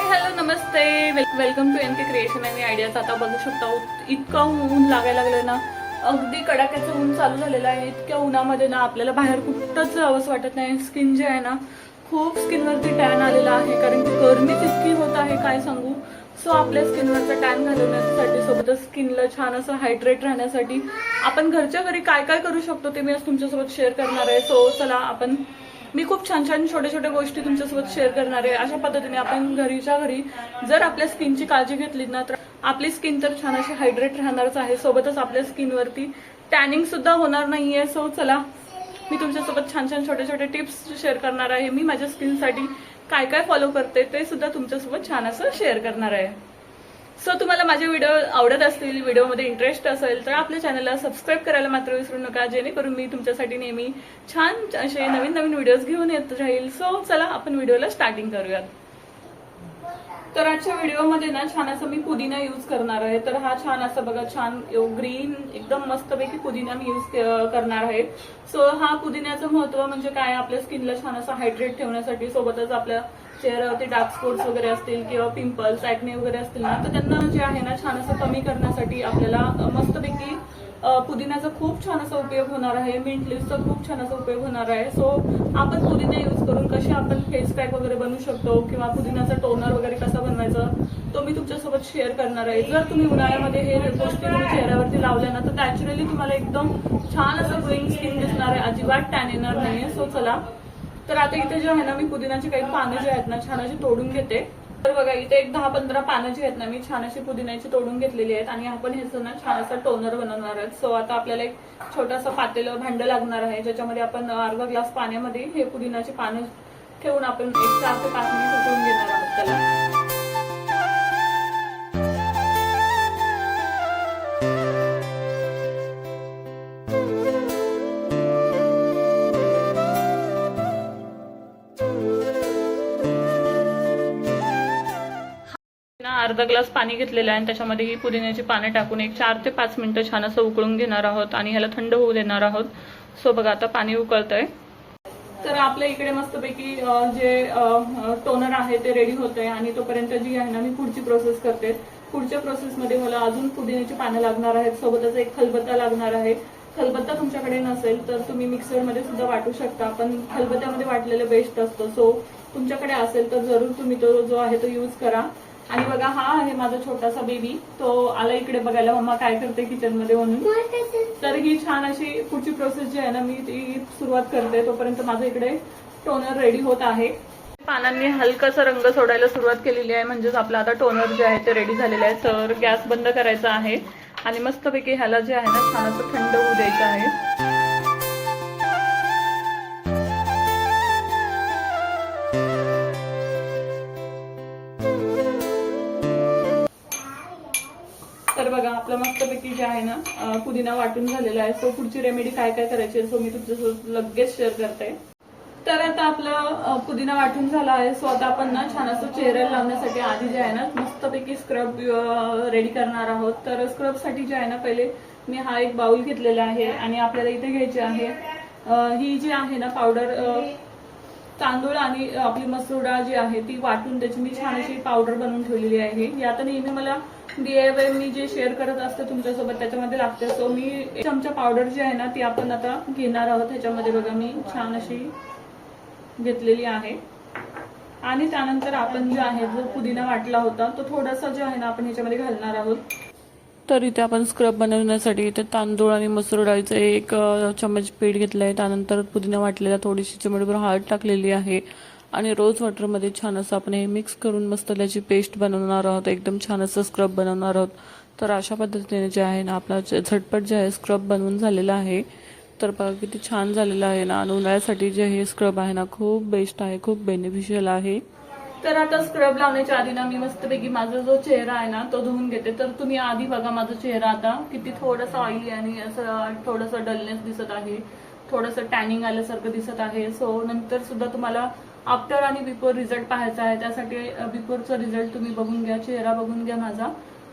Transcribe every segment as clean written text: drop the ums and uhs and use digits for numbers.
Hello नमस्ते, welcome to NK creation आणि ideas. आता बघू शकता इतकं ऊन लागायला लागलं ना, अगदी कडाक्याचं ऊन चालू झालेलं आहे. इतक्या उन्हामध्ये ना आपल्याला बाहेर कुठंच जावंसं वाटत नाही. स्किन जे आहे ना, खूप स्किनवरती टॅन आलेला आहे, कारण की गरमीच इतकी होत आहे काय सांगू. सो आपल्या स्किनवरचा टॅन घालवण्यासाठी सोबतच स्किनला छान असं हायड्रेट राहण्यासाठी आपण घरच्या घरी काय काय करू शकतो ते मी आज तुमच्यासोबत शेअर करणार आहे. सो चला मी खूप छान छान छोट्या छोट्या गोष्टी तुमच्यासोबत शेअर करणार आहे. अशा पद्धतीने आपण घरीच्या घरी जर आपल्या स्किनची काळजी घेतली ना, तर आपली स्किन तर छान अशी हायड्रेट राहणारच आहे. सोबतच आपल्या स्किनवरती टॅनिंग सुद्धा होणार नाहीये. सो चला मी तुमच्यासोबत छान छान छोटे छोटे टिप्स शेअर करणार आहे. मी माझ्या स्किनसाठी काय काय फॉलो करते ते सुद्धा तुमच्यासोबत छान असं शेअर करणार आहे. सो तुम्हाला माझे व्हिडिओ आवडत असतील, व्हिडिओमध्ये इंटरेस्ट असेल तर आपल्या चॅनलला सबस्क्राईब करायला मात्र विसरू नका, जेणेकरून मी तुमच्यासाठी नेहमी छान असे नवीन नवीन व्हिडिओज घेऊन येत राहील. सो चला आपण व्हिडिओला स्टार्टिंग करूयात. तर आजच्या व्हिडिओमध्ये ना छान असं मी पुदिना यूज करणार आहे. तर हा छान असं बघा, छान ग्रीन एकदम मस्तपैकी पुदिना मी यूज करणार आहे. सो हा पुदिन्याचं महत्व म्हणजे काय, आपल्या स्किनला छान असं हायड्रेट ठेवण्यासाठी, सोबतच आपल्या चेहऱ्यावरती डार्क स्पॉट्स वगैरे असतील किंवा पिंपल्स ऍक्ने वगैरे असतील ना, तर त्यांना जे आहे ना छान असं कमी करण्यासाठी आपल्याला मस्तपैकी पुदिन्याचा खूप छान असा उपयोग होणार आहे. मिंट लिव्हचा खूप छान असा उपयोग होणार आहे. सो आपण पुदिना यूज करून कसे आपण फेस पॅक वगैरे बनवू शकतो किंवा पुदिनाचा टोनर वगैरे कसा बनवायचा तो मी तुमच्यासोबत शेअर करणार आहे. जर तुम्ही उन्हाळ्यामध्ये हे गोष्टी तुम्ही चेहऱ्यावरती लावल्या ना, तर नॅचरली तुम्हाला एकदम छान असं ग्लोईंग स्किन दिसणार आहे, अजिबात टॅन येणार नाहीये. सो चला, तर आता इथे जे आहे ना, मी पुदिनाची काही पानं जे आहेत ना छान अशी तोडून घेते. तर बघा इथे एक 10-15 पानं जी आहेत ना मी छान अशी पुदिन्याची तोडून घेतलेली आहेत आणि आपण ह्याचं ना छान असं टोनर बनवणार आहोत. सो आता आपल्याला एक छोटासा पातेलं भांडं लागणार आहे, ज्याच्यामध्ये आपण अर्धा ग्लास पाण्यामध्ये हे पुदिनाची पानं ठेवून आपण 1 4 ते 5 मिनिट उकळून घेणार आहोत त्याला. अर्धा ग्लास पाणी घेतलेलं आहे आणि त्याच्यामध्ये ही पुदिन्याची पानं टाकून एक 4 ते 5 मिनिटं छान असं उकळून घेणार आहोत आणि ह्याला थंड होऊ देणार आहोत. सो बघा आता पाणी उकळतंय. तर आपल्या इकडे मस्तपैकी जे टोनर आहे ते रेडी होतंय आणि तोपर्यंत जी आहे ना मी पुढची प्रोसेस करते. पुढच्या प्रोसेसमध्ये मला अजून पुदिन्याची पानं लागणार आहेत, सोबतच एक खलबत्ता लागणार आहे. खलबत्ता तुमच्याकडे नसेल तर तुम्ही मिक्सरमध्ये सुद्धा वाटू शकता, पण खलबत्त्यामध्ये वाटलेलं बेस्ट असतं. सो तुमच्याकडे असेल तर जरूर तुम्ही तो जो आहे तो यूज करा. आणि बघा हा आहे माझा छोटासा बेबी, तो आला इकडे बघायला मम्मा काय करते किचन मध्ये म्हणून. तर ही छान अशी पुढची प्रोसेस जी आहे ना मी ती सुरुवात करते. तोपर्यंत माझं इकडे टोनर रेडी होत आहे. पानांनी हलकासा रंग सोडायला सुरुवात केलेली आहे, म्हणजेच आपला आता टोनर जे आहे ते रेडी झालेलं आहे. तर गॅस बंद करायचा आहे आणि मस्तपैकी ह्याला जे आहे ना छान असं थंड होऊ द्यायचं आहे. तर बघा आपलं मस्तपैकी जे आहे ना पुदिना वाटून झालेला आहे. सो पुढची रेमेडी काय काय करायची आहे सो मी तुमच्यासोबत लगेच शेअर करते. तर आता आपलं पुदिना वाटून झाला आहे. सो आता आपण ना छान असं चेहऱ्याला लावण्यासाठी आधी जे आहे ना मस्तपैकी स्क्रब रेडी करणार आहोत. तर स्क्रबसाठी जे आहे ना पहिले मी हा एक बाउल घेतलेला आहे आणि आपल्याला इथे घ्यायची आहे ही जी आहे ना पावडर, तांदूळ आणि आपली मसूर डाळ जी आहे ती वाटून त्याची मी छान अशी पावडर बनवून ठेवलेली आहे. ही आता नेहमी मला DIY मी जे शेअर करत असते तुमच्यासोबत त्याच्यामध्ये लागते. सो मी 1 चमचा पावडर जी आहे ना ती आपण आता घेणार आहोत. ह्याच्यामध्ये बघा मी छान अशी घेतलेली आहे आणि त्यानंतर आपण जे आहे जो पुदिना वाटला होता तो थोडासा जो आहे ना आपण ह्याच्यामध्ये घालणार आहोत. तर इथे आपण स्क्रब बनवण्यासाठी इथे तांदूळ आणि मसूर डाळीचं 1 चम्मच पीठ घेतलं आहे. त्यानंतर पुदिना वाटलेला थोडीशी चिमूटभर हळद टाकलेली आहे आणि रोज वॉटरमध्ये छान असं आपण हे मिक्स करून मस्त त्याची पेस्ट बनवणार आहोत. एकदम छान असं स्क्रब बनवणार आहोत. तर अशा पद्धतीने जे आहे ना आपला झटपट जे आहे स्क्रब बनवून झालेला आहे. तर बघा किती छान झालेलं आहे ना. आणि उन्हाळ्यासाठी जे हे स्क्रब आहे ना खूप बेस्ट आहे, खूप बेनिफिशियल आहे. तर आता स्क्रब लावण्याच्या आधी ना मी मस्तपैकी माझा जो चेहरा आहे ना तो धुवून घेते. तर तुम्ही आधी बघा माझा चेहरा आता किती थोडासा ऑइली आणि असं थोडंसं डलनेस दिसत आहे, थोडंसं टॅनिंग आल्यासारखं दिसत आहे. सो नंतर सुद्धा तुम्हाला आफ्टर आणि बिफोर रिझल्ट पाहायचा आहे. त्यासाठी बिफोरचा रिझल्ट तुम्ही बघून घ्या, चेहरा बघून घ्या माझा.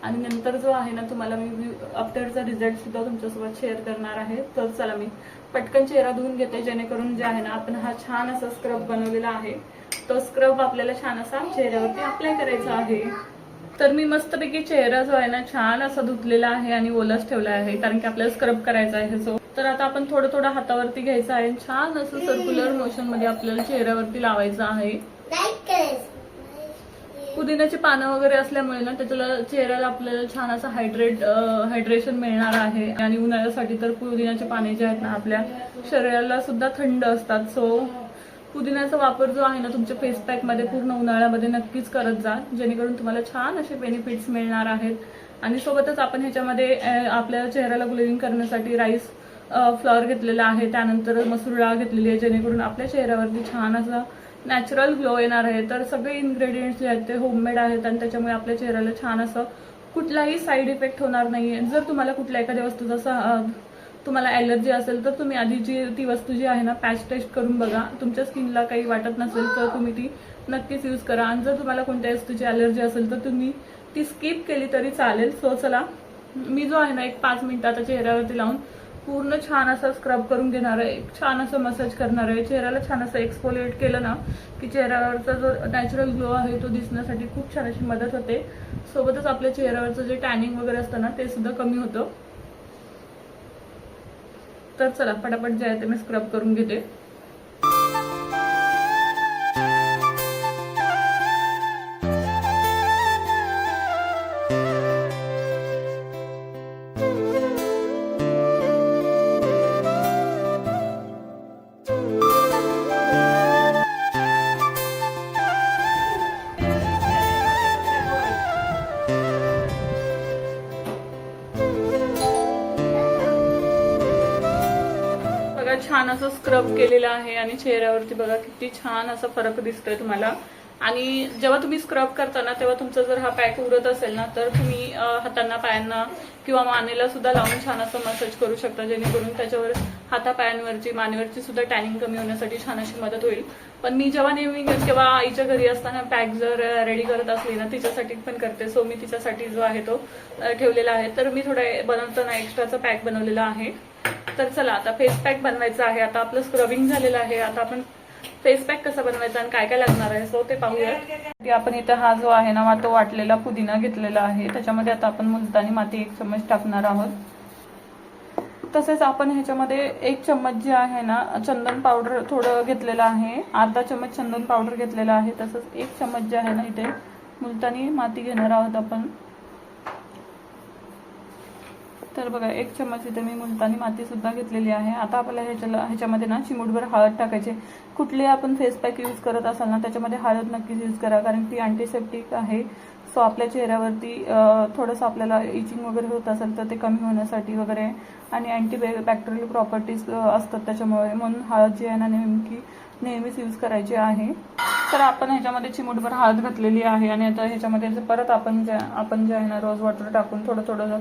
आणि नंतर जो आहे ना तुम्हाला मी आफ्टरचा रिझल्ट सुद्धा तुमच्यासोबत शेअर करणार आहे. तर चला मी पटकन चेहरा धुवून घेते, जेणेकरून जे आहे ना आपण हा छान असा स्क्रब बनवलेला आहे तो स्क्रब आपल्याला छान असा चेहऱ्यावरती अप्लाय करायचा आहे. तर मी मस्तपैकी चेहरा जो आहे ना छान असा धुतलेला आहे आणि ओलाच ठेवला आहे, कारण की आपल्याला स्क्रब करायचा आहे. सो तर आता आपण थोडं थोडं हातावरती घ्यायचं आहे, छान असं सर्क्युलर मोशन मध्ये आपल्याला चेहऱ्यावरती लावायचं आहे. पुदिन्याची पानं वगैरे असल्यामुळे ना त्याच्याला चेहऱ्याला आपल्याला छान असं हायड्रेशन मिळणार आहे. आणि उन्हाळ्यासाठी तर पुदिन्याचे पाने जे आहेत ना आपल्या शरीराला सुद्धा थंड असतात. सो पुदिन्याचा वापर जो आहे ना तुमच्या फेस पॅक मध्ये पूर्ण उन्हाळ्यामध्ये नक्कीच करत जा, जेणेकरून तुम्हाला छान असे बेनिफिट्स मिळणार आहेत. आणि सोबतच आपण ह्याच्यामध्ये आपल्या चेहऱ्याला ग्लोईंग करण्यासाठी राईस फ्लॉवर घेतलेला आहे, त्यानंतर मसूर डाळ घेतलेली आहे, जेणेकरून आपल्या चेहऱ्यावरती छान असा नॅचरल ग्लो येणार आहे. तर सगळे इन्ग्रेडियंट्स जे आहेत ते होममेड आहेत आणि त्याच्यामुळे आपल्या चेहऱ्याला छान असं कुठलाही साईड इफेक्ट होणार नाहीये. जर तुम्हाला कुठल्या एखाद्या वस्तूचा तुम्हाला ॲलर्जी असेल तर तुम्ही आधी ती वस्तू जी आहे ना पॅच टेस्ट करून बघा. तुमच्या स्किनला काही वाटत नसेल तर तुम्ही ती नक्कीच यूज करा. आणि जर तुम्हाला कोणत्या वस्तूची ॲलर्जी असेल तर तुम्ही ती स्किप केली तरी चालेल. सो चला मी जो आहे ना एक 5 मिनिट आता चेहऱ्यावरती लावून पूर्ण छान असं स्क्रब करून घेणार आहे, छान असं मसाज करणार आहे. चेहऱ्याला छान असं एक्सफोलिएट केलं ना की चेहऱ्यावरचा जो नॅचरल ग्लो आहे तो दिसण्यासाठी खूप छान अशी मदत होते. सोबतच आपल्या चेहऱ्यावरचं जे टॅनिंग वगैरे असतं ना ते सुद्धा कमी होतं. तर चला पटापट जे आहे ते मी स्क्रब करून घेते. छान असं स्क्रब केलेलं आहे आणि चेहऱ्यावरती बघा किती छान असा फरक दिसतोय तुम्हाला. आणि जेव्हा तुम्ही स्क्रब करताना तेव्हा तुमचा जर हा पॅक उरत असेल ना तर तुम्ही हातांना पायांना किंवा मानेला सुद्धा लावून छान असं मसाज करू शकता, जेणेकरून त्याच्यावर हातापायांवरची मानेवरची सुद्धा टॅनिंग कमी होण्यासाठी छान अशी मदत होईल. पण मी जेव्हा नेहमी किंवा आईच्या घरी असताना पॅक जर रेडी करत असली ना तिच्यासाठी पण करते. सो मी तिच्यासाठी जो आहे तो ठेवलेला आहे. तर मी थोडा बनवताना एक्स्ट्राचा पॅक बनवलेला आहे. तर चला आता फेस पॅक बनवायचा आहे. आता आपलं स्क्रबिंग झालेलं आहे, आता आपण फेस पॅक कसा बनवायचा आणि काय काय लागणार आहे सो ते पाहूया. आपण इथं हा जो आहे ना तो वाटलेला पुदिना घेतलेला आहे, त्याच्यामध्ये आता आपण मुलतानी माती 1 चम्मच टाकणार आहोत. तसेच आपण ह्याच्यामध्ये 1 चम्मच जे आहे ना चंदन पावडर थोडं घेतलेलं आहे, अर्धा चम्मच चंदन पावडर घेतलेला आहे. तसंच 1 चम्मच जे आहे ना इथे मुलतानी माती घेणार आहोत आपण. तर बघा 1 चम्मच इथे मी मुलतानी माती सुद्धा घेतलेली आहे. आता आपल्याला ह्याच्यामध्ये ना चिमूटभर हळद टाकायचे. कुठली आपण फेस पॅक यूज करत असाल ना त्याच्यामध्ये हळद नक्कीच यूज करा, कारण ती अँटीसेप्टिक आहे. सो आपल्या चेहऱ्यावरती थोडंसं आपल्याला इचिंग वगैरे होत असेल तर ते कमी होण्यासाठी वगैरे आणि अँटीबॅक्टेरियल प्रॉपर्टीज असतात त्याच्यामुळे, म्हणून हळद जी आहे ना नेहमीच यूज करायची आहे. तर आपण ह्याच्यामध्ये चिमूटभर हळद घातलेली आहे आणि आता ह्याच्यामध्ये परत आपण जे आहे ना रोज वॉटर टाकून थोडं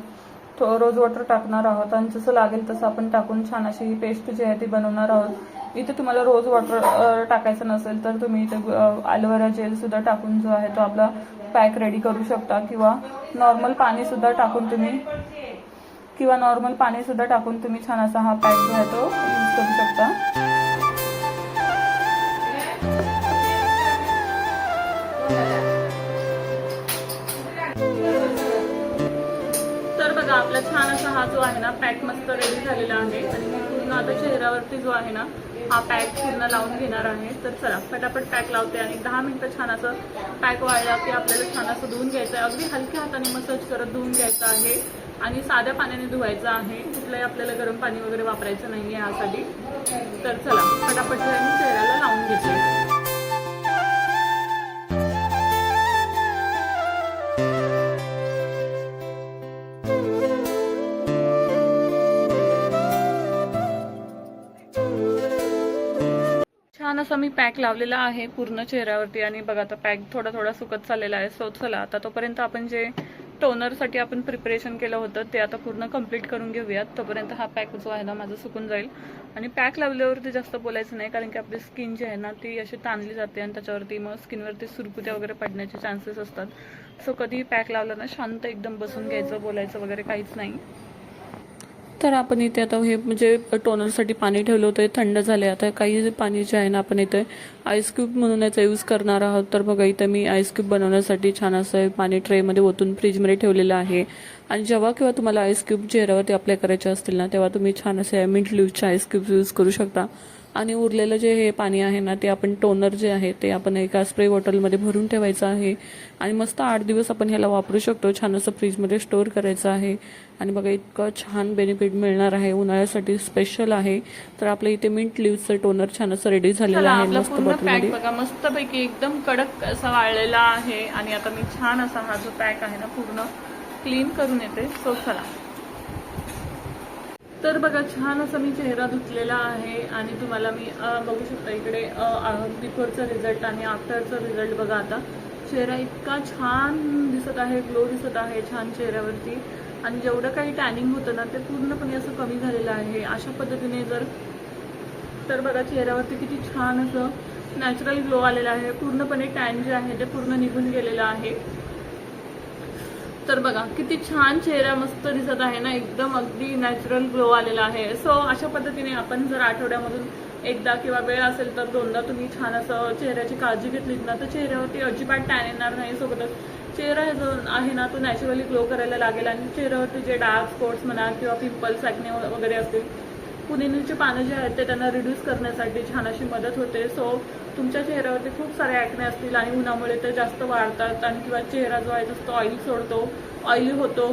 रोज वॉटर टाकणार आहोत आणि जसं लागेल तसं आपण टाकून छान अशी ही पेस्ट जी आहे ती बनवणार आहोत. इथे तुम्हाला रोज वॉटर टाकायचं नसेल तर तुम्ही इथे ॲलोवेरा जेल सुद्धा टाकून जो आहे तो आपला पॅक रेडी करू शकता, किंवा नॉर्मल पाणी सुद्धा टाकून तुम्ही छान असा हा पॅक जो आहे तो यूज करू शकता. आपला छान असा हा जो आहे ना पॅक मस्त रेडी झालेला आहे आणि मी पूर्ण आता चेहऱ्यावरती जो आहे ना हा पॅक पूर्ण लावून घेणार आहे. तर चला फटाफट पॅक लावते आणि 10 मिनिटं छान असं पॅक वाळला की आपल्याला छान असं धुवून घ्यायचं आहे. अगदी हलक्या हाताने मसाज करत धुवून घ्यायचं आहे आणि साध्या पाण्याने धुवायचं आहे. कुठलंही आपल्याला गरम पाणी वगैरे वापरायचं नाही आहे यासाठी. तर चला फटाफट मी चेहऱ्याला लावून घेते. छान असा मी पॅक लावलेला आहे पूर्ण चेहऱ्यावरती आणि बघा आता पॅक थोडा सुकत चाललेला आहे. सो चला आता तोपर्यंत आपण जे टोनरसाठी आपण प्रिपरेशन केलं होतं ते आता पूर्ण कंप्लीट करून घेऊयात. तोपर्यंत हा पॅक जो आहे ना माझा सुकून जाईल. आणि पॅक लावल्यावरती जास्त बोलायचं नाही, कारण की आपली स्किन जी आहे ना ती अशी ताणली जाते आणि त्याच्यावरती मग स्किनवरती सुरकुत्या वगैरे पडण्याचे चान्सेस असतात. सो कधीही पॅक लावलं ना शांत एकदम बसून घ्यायचं, बोलायचं वगैरे काहीच नाही. तर आपण इथे आता हे म्हणजे टोनरसाठी पाणी ठेवलं होतं, थंड झाले. आता काही पाणी जे आहे ना आपण इथे आईस क्यूब म्हणून याचा यूज करणार आहोत. तर बघा इथे मी आईस क्यूब बनवण्यासाठी छान असं पाणी ट्रेमध्ये ओतून फ्रीजमध्ये ठेवलेलं आहे. आणि जेव्हा केव्हा तुम्हाला आईस क्यूब चेहऱ्यावरती अप्लाय करायचे असतील ना, तेव्हा तुम्ही छान असे मिंट लिव्हचे आईस क्यूब्स यूज करू शकता. आणि उरलेलं जे हे पाणी आहे ना ते आपण टोनर जे आहे ते आपण एका स्प्रे बॉटलमध्ये भरून ठेवायचं आहे. आणि मस्त 8 दिवस आपण ह्याला वापरू शकतो. छान असं फ्रीजमध्ये स्टोअर करायचं आहे. आणि बघा इतकं छान बेनिफिट मिळणार आहे, उन्हाळ्यासाठी स्पेशल आहे. तर आपल्या इथे मिंट लिव्हचं टोनर छान असं रेडी झालेलं आहे मस्त बॉटलमध्ये. बघा मस्तपैकी एकदम कडक असा वाळलेला आहे. आणि आता मी छान असा हा जो पॅक आहे ना पूर्ण क्लीन करून येते. सो चला. तर बघा छान असं मी चेहरा धुतलेला आहे. आणि तुम्हाला मी बघू शकता इकडे बिफोरचा रिझल्ट आणि आफ्टरचा रिझल्ट बघा. आता चेहरा इतका छान दिसत आहे, ग्लो दिसत आहे छान चेहऱ्यावरती. आणि जेवढं काही टॅनिंग होतं ना ते पूर्णपणे असं कमी झालेलं आहे अशा पद्धतीने. तर बघा चेहऱ्यावरती किती छान असं नॅचरल ग्लो आलेला आहे. पूर्णपणे टॅन जे आहे ते पूर्ण निघून गेलेलं आहे. तर बघा किती छान चेहरा मस्त दिसत आहे ना, एकदम अगदी नॅचरल ग्लो आलेला आहे. सो अशा पद्धतीने आपण जर आठवड्यामधून एकदा किंवा वेळ असेल तर दोनदा तुम्ही छान असं चेहऱ्याची काळजी घेतलीत ना तर चेहऱ्यावरती अजिबात टॅन येणार नाही. सोबतच चेहरा जो आहे ना तो नॅचरली ग्लो करायला लागेल. आणि चेहऱ्यावरती जे डार्क स्पॉट्स म्हणा किंवा पिंपल्स ॲक्ने वगैरे असतील, पुदिन्याची पानं जे आहेत ते त्यांना रिड्यूस करण्यासाठी छान अशी मदत होते. सो तुमच्या चेहऱ्यावरती खूप सारे ॲक्ने असतील आणि उन्हामुळे ते जास्त वाढतात आणि किंवा चेहरा जो आहे जास्त ऑइल सोडतो, ऑइली होतो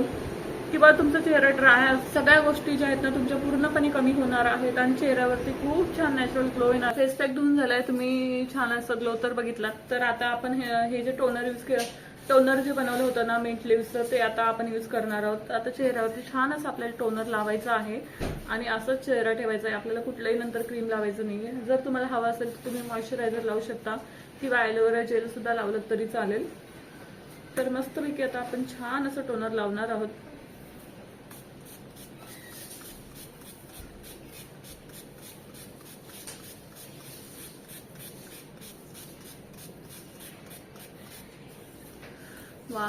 किंवा तुमचा चेहरा ड्राय, सगळ्या गोष्टी ज्या आहेत ना तुमच्या पूर्णपणे कमी होणार आहेत. आणि चेहऱ्यावरती खूप छान नॅचरल ग्लो येणार. फेस पॅक धुवून झालाय, तुम्ही छान असं ग्लो तर बघितलात. तर आता आपण हे जे टोनर जे बनवलं होतं ना मिंट लिव्हचं ते आता आपण यूज करणार आहोत. आता चेहऱ्यावरती छान असं आपल्याला टोनर लावायचं आहे आणि असंच चेहरा ठेवायचा आहे. आपल्याला कुठलंही नंतर क्रीम लावायचं नाही आहे. जर तुम्हाला हवं असेल तर तुम्ही मॉइश्चरायझर लावू शकता किंवा ॲलोवेरा जेल सुद्धा लावलं तरी चालेल. तर मस्तपैकी आता आपण छान असं टोनर लावणार आहोत. वा,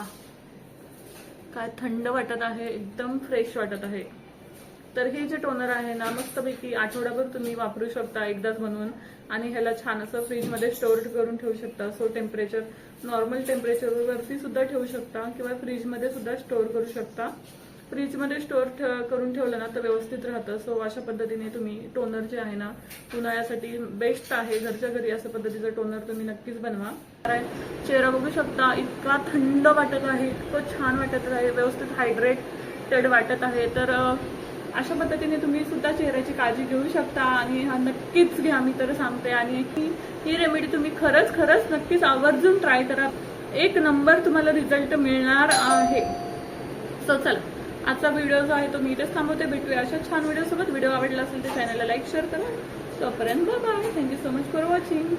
काय थंड वाटत आहे, एकदम फ्रेश वाटत आहे. तर हे जे टोनर आहे ना मस्तपैकी आठवड्याभर तुम्ही वापरू शकता एकदाच बनवून. आणि ह्याला छान असं फ्रीजमध्ये स्टोअर करून ठेवू शकता. सो टेम्परेचर नॉर्मल टेम्परेचरवरती सुद्धा ठेवू शकता किंवा फ्रीजमध्ये सुद्धा स्टोअर करू शकता. फ्रीजमध्ये स्टोअर करून ठेवलं ना तर व्यवस्थित राहतं. सो अशा पद्धतीने तुम्ही टोनर जे आहे ना उन्हाळ्यासाठी बेस्ट आहे. घरच्या घरी अशा पद्धतीचं टोनर तुम्ही नक्कीच बनवा. चेहरा बघू शकता इतका थंड वाटत आहे, इतकं छान वाटत आहे, व्यवस्थित हायड्रेटेड वाटत आहे. तर अशा पद्धतीने तुम्ही सुद्धा चेहऱ्याची काळजी घेऊ शकता आणि हा नक्कीच घ्या, मी तर सांगते. आणि ही रेमेडी तुम्ही खरंच नक्कीच आवर्जून ट्राय करा. एक नंबर तुम्हाला रिझल्ट मिळणार आहे. सो चला, आजचा व्हिडिओ जो आहे तो मी इथेच थांबवते. भेटूया अशा छान व्हिडिओ सोबत. व्हिडिओ आवडला असेल तर चॅनलला लाईक शेअर करा. तोपर्यंत bye. Thank you so much for watching.